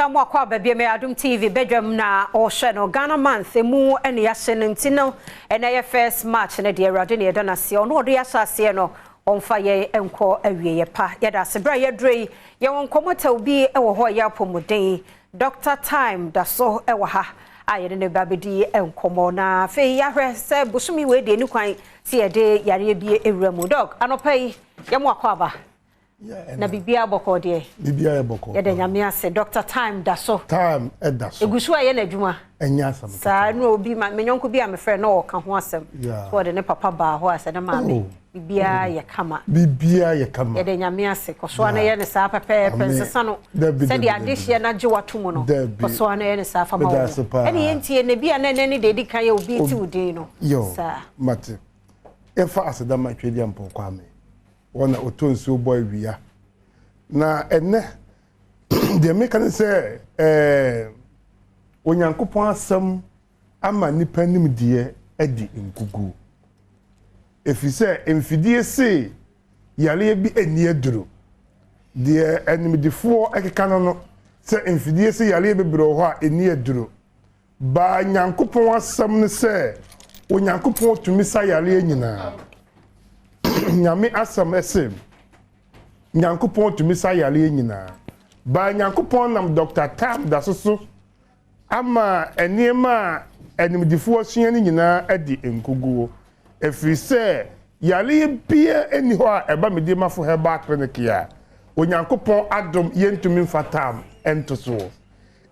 Tamo kwa baby me Adom TV Badwam na ohwe no Ghana month emu ene ya hye no ene ye first match na de Awurade ne da na se ono ode ya sase no onfa ye enko awie ye pa ye da se bra ye drei ye won komota obi e wo ho ya pomuden Dr. Time da so e wo ha aye ne babedi enkomo na fe ya hwe se busumi we de ni kwan se ye de yare bie ewuramu dog anopai ye mo akwaba na bibia boko de bibia boko ye de nyame ase Dr. Time da so time e da so egusu aye na adwuma enya asam sa no obi ma menyonko bi a me frɛ no ka ho asem so de ne papa ba ho ase na ma me bibia ye kama ye de nyame ase koso na ye ne sa pepe pensesa no se de adehye na gye watomo no koso na ye ne sa fa ma wo ene ye ntie ne bia na ne de di kan ye obi ti udin no sa mate efa aseda ma twedi ampo kwa me wona otonsu boy wia na enne de meka say onyankopon asem ama nipa nim de adi nkugu efise emfidie se yale bi eni aduro de enimdifo ekeka no se emfidie se yale bebro ho a eni aduro ba nyankopon asem ne se onyankopon tumi sa yale nyina nyame asam esem nyankopon tumi sa yale nyina ba nyankopon nam Dr. Tam da soso ama enema enimdifo asua ni nyina adi enkuguo efrise yale bia eni ho a eba Medimafo Herbal clinic ya onyankopon Adom yentumi mfatam entoso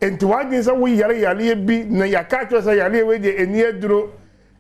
enti wadin sa wo yale bi na yaka sa yale we de eni aduro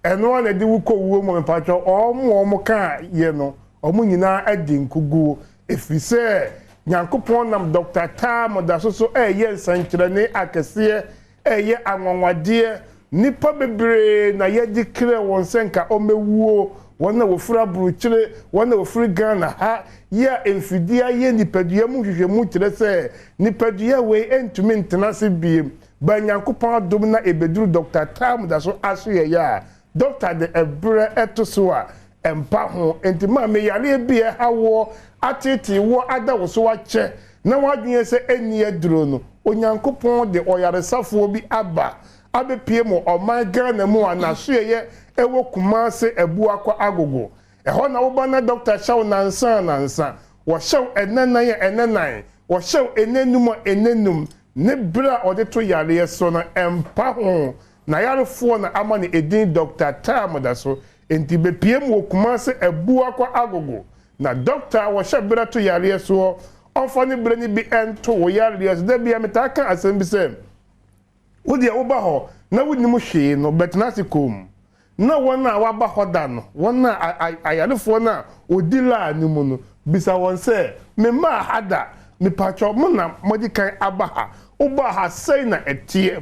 eno na de wuko wuo mo mpacho omo ka ye no omo nyina adi nkugu efise nyankopon nam Dr. Tam da so ye nsankyere ne akese ye anwanwade nipa bebre na ye dikre won senka omewuo wona wofura burukyire wona wofura Ghana ha ya emfidia ye nipadua mu hwehwemu kyere se nipadua we entumi ntenase biem ba nyankopon Adom na ebeduru Dr. Tam da so aso ye ya Doctor de ebre etosoa empa ho entima me yale bia hawo atete wo ada wo so wache na wadwen se eni aduro no onyankopon de oyaresafo bi aba abepie mo oman Ghana mu anaso ye ewo kumase ebu akwa agogo eho na wo bana Dr. Shaw nansa wo shaw enenan wo shaw enenum ne bra ode to yale so na empa ho na yarefo na ama ne edin Dr. Tam da so enti be piem wo kumase ebu akwa agogo na doctor wo shebra to yare so onfo ne bre ni bi ento wo yare so da bia metaka asem bi se wo dia wo ba ho na woni mu hwe no betnasikom na wona wa ba ho da no wona ayarefo na odila ni mu no bisa won se me ma hada me pacho mo na modikan abaha wo ba ha sei na etie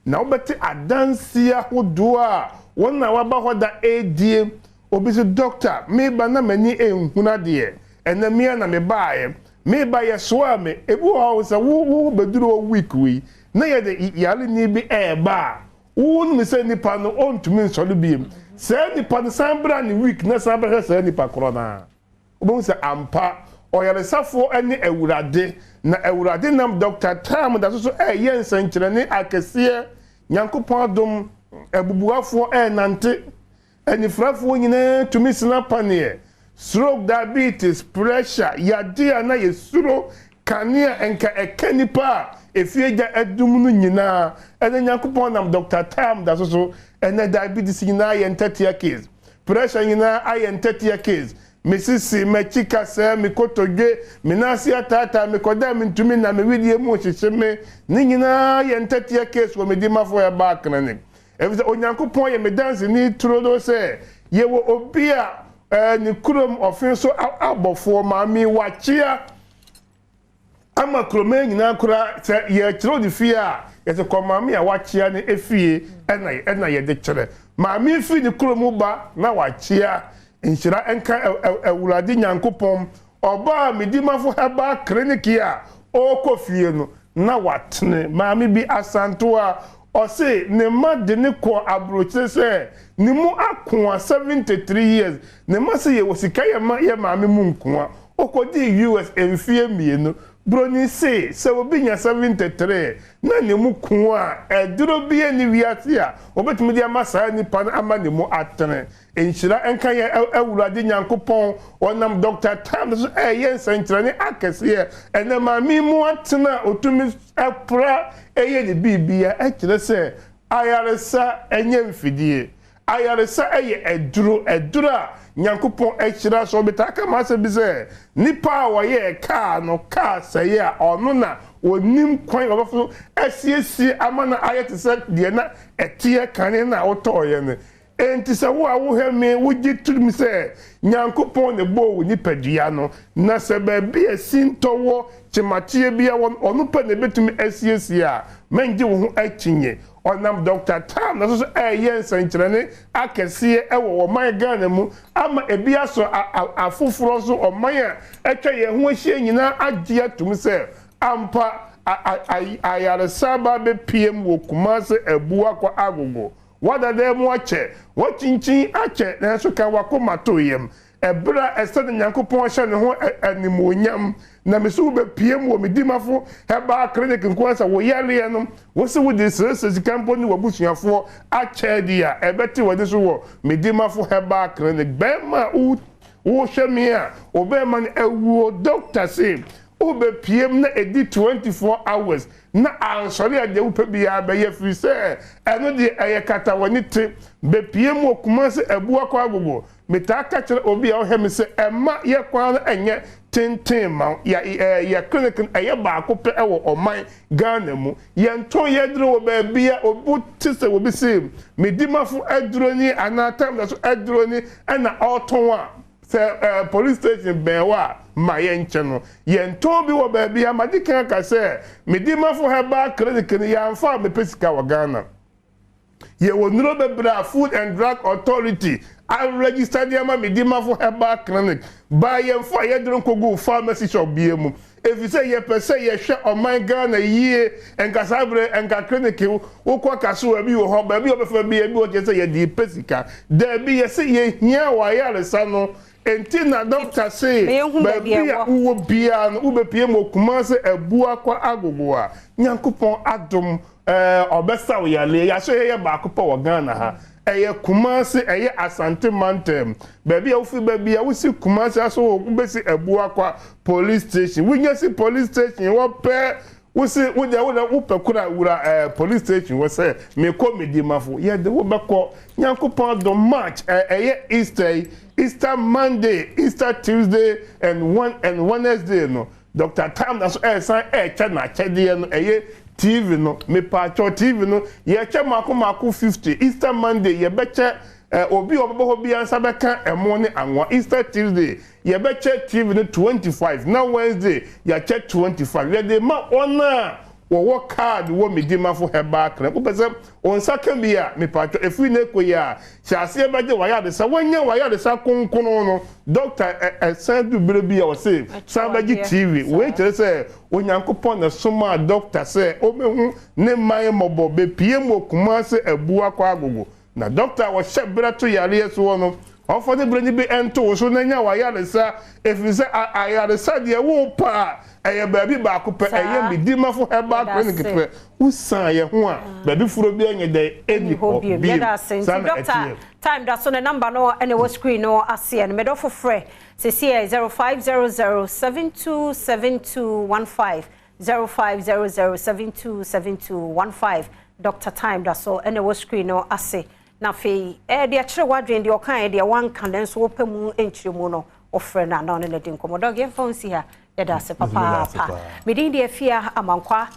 na obeti adansia hodoa wona waba hoda edie obisi doctor me ba na mani enhuna de enamia na me baaye me ba ye so ame ebu ho se wo beduro week we na ye de yale ni bi ba wo mi se nipa no ontumi nsolu biem se nipa no sambra ni week na sambra se nipa korona obo se ampa oyaresafo ene ewurade na ewurade nam Dr. Tam da so ye nsankyere ne akese nyankopon Adom ebubuafo nante enifrafo nyina tumi sina panie stroke diabetes pressure yade na yesuro kania enka ekanipa efieja adum no nyina ene nyankopon nam Dr. Tam da so ene diabetes nyina ye 30 case pressure nyina aye 30 case mesisi mechika se mikotoge minasi atata mikoda mintumi na mewidie mu hyehyeme ni nyina ye 30 case wo Medimafo Herbal clinic ebize onyankopon ye medanse ni trodo se ye wo obia ni kurom ofin so abofo maami wachia ama krome nyina kura se ye kiro di fia ye se komami a wachia ni efie ena ye de kire maami fi ni kurom ba na wachia inshira enka ewurade nyankopon oba Medimafo Herbal clinic ya okofie no na watne maami bi asanto a ose ne ma de ne ko abroche se ne mu akwa 73 years ne ma se ye wosika ye maami mu nkoa okodi US emfie mienu broni se obi nya 73 na ne mu kun a eduro bi ani wiase a obetumi dia masa nipa na ama ne mu atene enhyira enka ye awurade nyankopɔn onam Dr. Tam so yensenkyerane akese enema mi mu atena otumi epra eye ne bibia ekire se ayaresa enye mfidie ayaresa eye eduro a nyankopɔn ekyira so betaka masa bi se nipa wa ye ka no ka seye a ono na onim kwan obafo esiesi amana ayete se de na etie kane na otoye ne enti se wo awo hemi wo gitumi se nyankopɔn ne bo wo nipadua no na se ba bi esintowo chimatie bia ono pa ne betumi esiesi a menje wo ho akinye onam Dr. Tam na so yensenkyerane akese wo man Ghana mu ama ebia so afoforo so oman a etwa ye ho ahie nyina agye atum se ampa ayaresa ba be PM wo Kumase Ebua kwa agogo wada de mu ache wachinchin ache na so kan wakoma to yem ebra esede nyankopon hye ne ho animonyam na mesu be PM wo Medimafo Herbal clinic nkwasa wo yale no wo se wo de sese kampo ni wabusuafo ache dia ebeti wode so wo Medimafo Herbal clinic be ma wo hye me a obema ne awuo doctor say ube PM na edi 24 hours na ansori ade upe bia be ye free say eno de ayekata woni te be PM wo Kumase Ebua kwa agogo metaka kire obi a ohem se ema ye kwa na enye tenten ma ya clinic eye ba akopɛ ɛwɔ ɔman Ghana mu yɛnto yɛduro wɔ baabia obu tise wo bi se Medimafo aduro ni anatam da so aduro ni ɛna ɔton a sɛ police station bɛwa ma yɛnkyɛ no yɛnto bi wɔ baabia ma di kan ka sɛ Medimafo Herbal clinic ni yɛmfa mepesika wɔ Ghana yɛwɔ nuro bebra Food and Drug Authority I registered yama Medimafo Herbal clinic by yemfo yedron kogu pharmacy shop biemu if you say ye pese ye hwe oman Ghana yie enka sabre enka clinic wo kwa kaso abi wo ho ba bi obefa bi abi wo je say ye di pesika da bi ye say ye hia wa yaresa no enti na doctor say ba bia wo bia no wo be PM Kumase Ebua kwa agogo a nyankopon adom obesa wo yale ya so ye ba akopɔ wo Ghana ha eye Kumase eye Asante Mantem baby a ufi baby a usi Kumase aso ubesi Ebua kwa police station winyesi police station wo pe usi wuda upe kura ura police station wo say me ko Medimafo ye de wo beko nyankopon do March eye Easter Monday Easter Tuesday and Wednesday no Dr. Tam that's sign na chede no eye TV no me pacho TV no ye che mako 50 Easter Monday ye beche obi obebo bi ansa beka emo ne anwa Easter Tuesday ye beche TV no 25 na Wednesday ye che 25 ye de ma ona wo card wo Medimafo Herbal clinic upese on saka bi a me pacho efi na ekoya chase beje waya de sa wanya waya de sa konkono no doctor sandu brebi o say sabaji TV we kire say onyankopon na soma doctor say omehu ne man mobo be PM Kumase Ebua kwa agogo na doctor wo shebra to yare so no ofode brani be ento so na nya waya de sa efi say ayare sa de wo pa eye baabi ba akopɛ eye Medimafo Herbal clinic pe usan ye ho a baabi furo bi enye de eni ho bi doctor time da so ne number no ene wo screen no ase en me do for frɛ se 0500727215 0500727215 Dr. Time da so ene wo screen no ase na fe de akere wadwen de okan de wan kan den so wopamu enkyiremu no ofrɛ na na ne de nkomodo ge phone si ha yada se papa medin de afia amankwa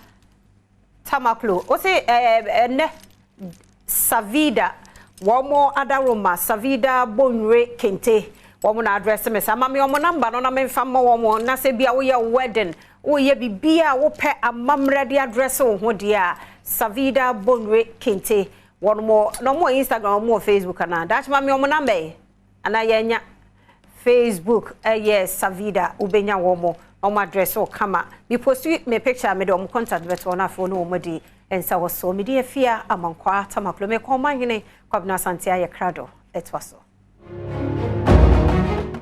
tamaklo o se ne Savida womo adaroma Savida bonre kente womo na address me sama me womo number no na me famma womo na se bia wo ye wedding wo ye bibia wo pe amamre de address wo ho dia Savida bonre kente womo no mo Instagram mo Facebook na that ma me womo number ana yenya Facebook yes Savida ubenya womo on address or kama me post me picture me do contact beto na phone no modi ensa wo so me dia fia amankwa tamaklo me ko manyene kwabna santia ye krado etwaso